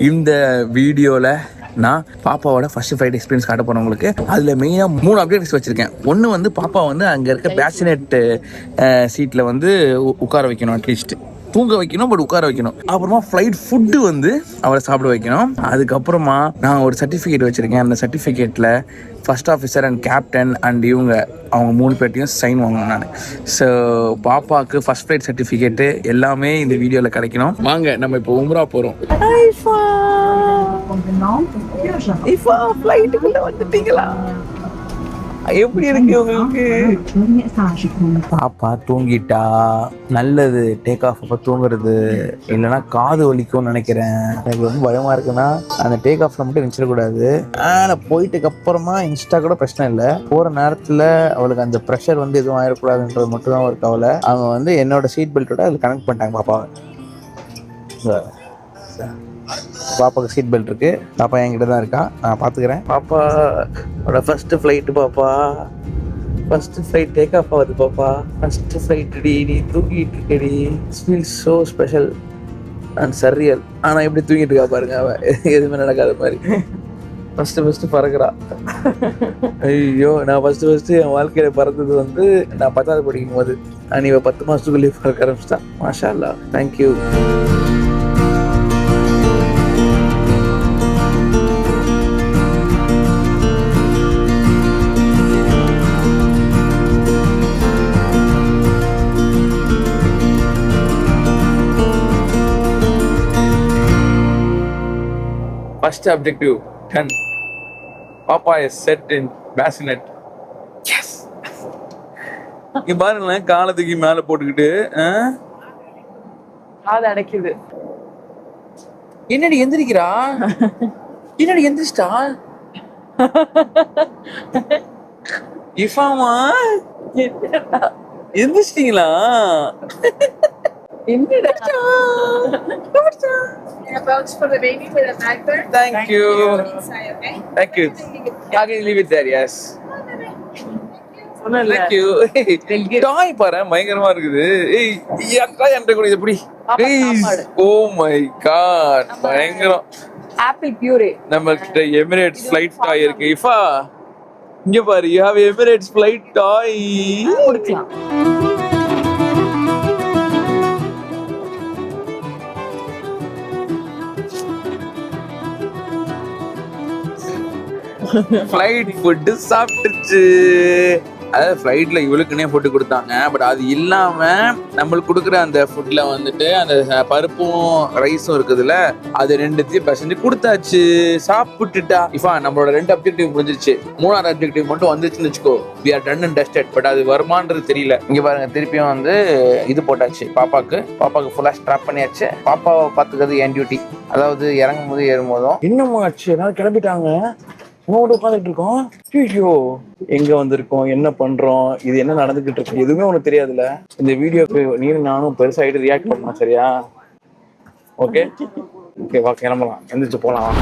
இந்த வீடியோவில் நான் பாப்பாவோட ஃபர்ஸ்ட் ஃப்ளைட் எக்ஸ்பீரியன்ஸ் காட்ட போனவங்களுக்கு அதில் மெயினாக 3 அப்டேட்ஸ் வச்சுருக்கேன். ஒன்று வந்து பாப்பா வந்து அங்கே இருக்க பேசினேட் சீட்டில் வந்து உட்கார வைக்கணும், அட்லீஸ்ட் தூங்க வைக்கணும், பட் உட்கார வைக்கணும். அப்புறமா ஃப்ளைட் ஃபுட்டு வந்து அவரை சாப்பிட வைக்கணும். அதுக்கப்புறமா நான் ஒரு சர்டிஃபிகேட் வச்சுருக்கேன். அந்த சர்டிஃபிகேட்டில் first officer and captain and அவங்க 3 பேர்ட்டையும் சைன் வாங்கணும் நான். ஸோ பாப்பாவுக்கு ஃபர்ஸ்ட் ஃப்ளைட் சர்டிஃபிகேட்டு எல்லாமே இந்த வீடியோவில் கிடைக்கணும். வாங்க நம்ம இப்போ உம்ரா போகிறோம். ஃப்ளைட்டுக்குள்ளே வந்துட்டீங்களா? எப்படி இருக்கு உங்களுக்கு? பாப்பா தூங்கிட்டா நல்லது. டேக் ஆஃப் அப்போ தூங்குறது இல்லைன்னா காது வலிக்கும்னு நினைக்கிறேன். எனக்கு ரொம்ப பயமா இருக்குன்னா அந்த டேக் ஆஃப்ல மட்டும் நினைச்சிடக்கூடாது. ஆனால் போயிட்டுக்கு அப்புறமா இன்ஸ்டா கூட பிரச்சனை இல்லை. போற நேரத்தில் அவளுக்கு அந்த ப்ரெஷர் வந்து எதுவும் ஆயிடக்கூடாதுன்றது மட்டும் தான் ஒரு கவலை. அவங்க வந்து என்னோட சீட் பெல்ட்டோட அதில் கனெக்ட் பண்ணிட்டாங்க பாப்பாவை. பாப்பாவுக்கு சீட் பெல்ட் இருக்கு. பாப்பா என்கிட்ட தான் இருக்கா, நான் பார்த்துக்கிறேன். பாப்பாவோட ஃபர்ஸ்ட் ஃப்ளைட்டு. பாப்பா ஃபர்ஸ்ட் ஃப்ளைட் டேக் ஆஃப் ஆகுது. பாப்பா ஃபர்ஸ்ட் ஃப்ளைட் டி, நீ தூங்கிட்டு இருக்கடி. Feels so special and surreal. ஆனால் எப்படி தூங்கிட்டு இருக்கா பாருங்க, அவ எதுவுமே நடக்காத மாதிரி. ஃபர்ஸ்ட் பறக்குறா. ஐயோ, நான் ஃபர்ஸ்ட் என் வாழ்க்கையில பறந்தது வந்து நான் 10வது படிக்கும் போது. நான் இவ 10 மாதத்துக்குள்ளேயே பறக்க ஆரம்பிச்சிட்டான். மாஷா அல்லாஹ், thank you. First objective done. Papa is set in bassinet. Yes. இங்க பாருங்க, காலத்துக்கு மேல போட்டுக்கிட்டு காது அடைக்குது. என்னடி எந்திரிக்கிறா? என்னடி எந்திரிச்சிட்டா? இஃபாமா எந்திரிச்சிட்டீங்களா? About for the baby with a diaper. Thank you. Inside, okay? Thank you. I can leave it there. Yes. Thank you. டாய் பாரு, பயங்கரமா இருக்குது. ஏய் அக்கா என்கிட்ட கூட இப்படி. ஓ மை காட், பயங்கரம். Apple puree. நம்ம கிட்ட எமிரேட்ஸ் ஃளைட் டாய் இருக்கு. இஃபா இங்க பாரு, you have Emirates flight toy. குடுக்கலாம். ஃப்ளைட் ஃபுட்டு சாப்பிட்டுச்சு. அதாவது ஃப்ளைட்ல இவளுக்குன்னே ஃபுட்டு கொடுத்தாங்க. பட் அது இல்லாம நம்மளுக்கு கொடுக்குற அந்த ஃபுட்ல வந்துட்டு அந்த பருப்பும் ரைஸும் இருக்குதுல்ல, அது 2த்தையும் பசஞ்சு கொடுத்தாச்சு. சாப்பிட்டுட்டா. இஃபா நம்மளோட 2 அப்ஜெக்டிவ் முடிஞ்சிருச்சு. 3வது அப்ஜெக்டிவ் மட்டும் வந்துச்சுன்னு வச்சுக்கோ, we are done and dusted. But அது வருமானது தெரியல. இங்க பாருங்க, திருப்பியும் வந்து இது போட்டாச்சு. பாப்பாக்கு ஃபுல்லா ஸ்ட்ராப் பண்ணியாச்சு. பாப்பாவை பாத்துக்கிறது என் டியூட்டி. அதாவது இறங்கும் போது ஏறும் போதும். இன்னமும் ஆச்சு, எல்லாரும் கிளம்பிட்டாங்க. உட்காந்துட்டு இருக்கோம். ஐயோ, எங்க வந்திருக்கோம், என்ன பண்றோம், இது என்ன நடந்துகிட்டு இருக்கு, எதுவுமே உனக்கு தெரியாதுல்ல. இந்த வீடியோக்கு நீனும் நானும் பெருசாயிட்டு ரியாக்ட் பண்ணலாம், சரியா? ஓகே ஓகே, வா கிளம்பலாம். எந்திரிச்சு போலாம்.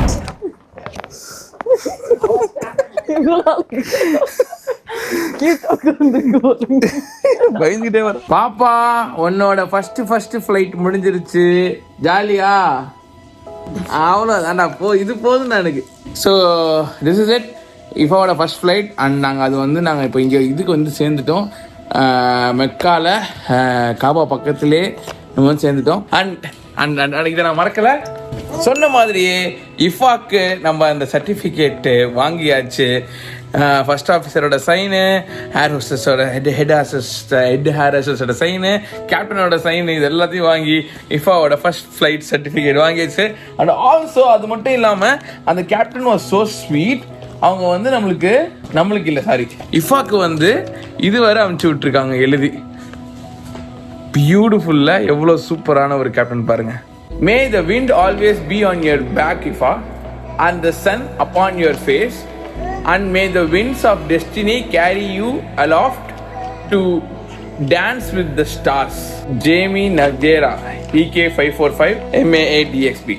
பயந்துகிட்டே வர. பாப்பா, உன்னோட ஃபர்ஸ்ட் ஃப்ளைட் முடிஞ்சிருச்சு. ஜாலியா? அவ்வளோதான்டா, இது போதும் எனக்கு. ஸோ திஸ் இஸ் இட், இஃபாவோட ஃபர்ஸ்ட் ஃப்ளைட். அண்ட் நாங்கள் அது வந்து நாங்கள் இப்போ இங்கே இதுக்கு வந்து சேர்ந்துட்டோம். மெக்கால காபா பக்கத்துலேயே நம்ம வந்து சேர்ந்துட்டோம். அண்ட் இதை நான் மறக்கலை, சொன்ன மாதிரியே இஃபாக்கு நம்ம அந்த சர்டிஃபிகேட்டு வாங்கியாச்சு. ஃபர்ஸ்ட் ஆஃபீஸரோட சைனு, ஹேர் ஹோஸ்டஸோட ஹெட் ஹேர் ஹோஸ்டஸோட சைனு, கேப்டனோட சைனு, இது எல்லாத்தையும் வாங்கி இஃபாவோட ஃபர்ஸ்ட் ஃப்ளைட் சர்டிஃபிகேட் வாங்கியாச்சு. அண்ட் ஆல்சோ அது மட்டும் இல்லாமல் அந்த கேப்டன் வாஸ் ஸோ ஸ்வீட். அவங்க வந்து நம்மளுக்கு இல்லை, சாரி, இஃபாக்கு வந்து இதுவரை அனுப்பிச்சி விட்டுருக்காங்க எழுதி. பியூட்டிஃபுல்ல, எவ்வளோ சூப்பரான ஒரு கேப்டன் பாருங்க. May the wind always be on your back Ifa, and the sun upon your face, and may the winds of destiny carry you aloft to dance with the stars. Jamie Najera, EK545 MA8DXB.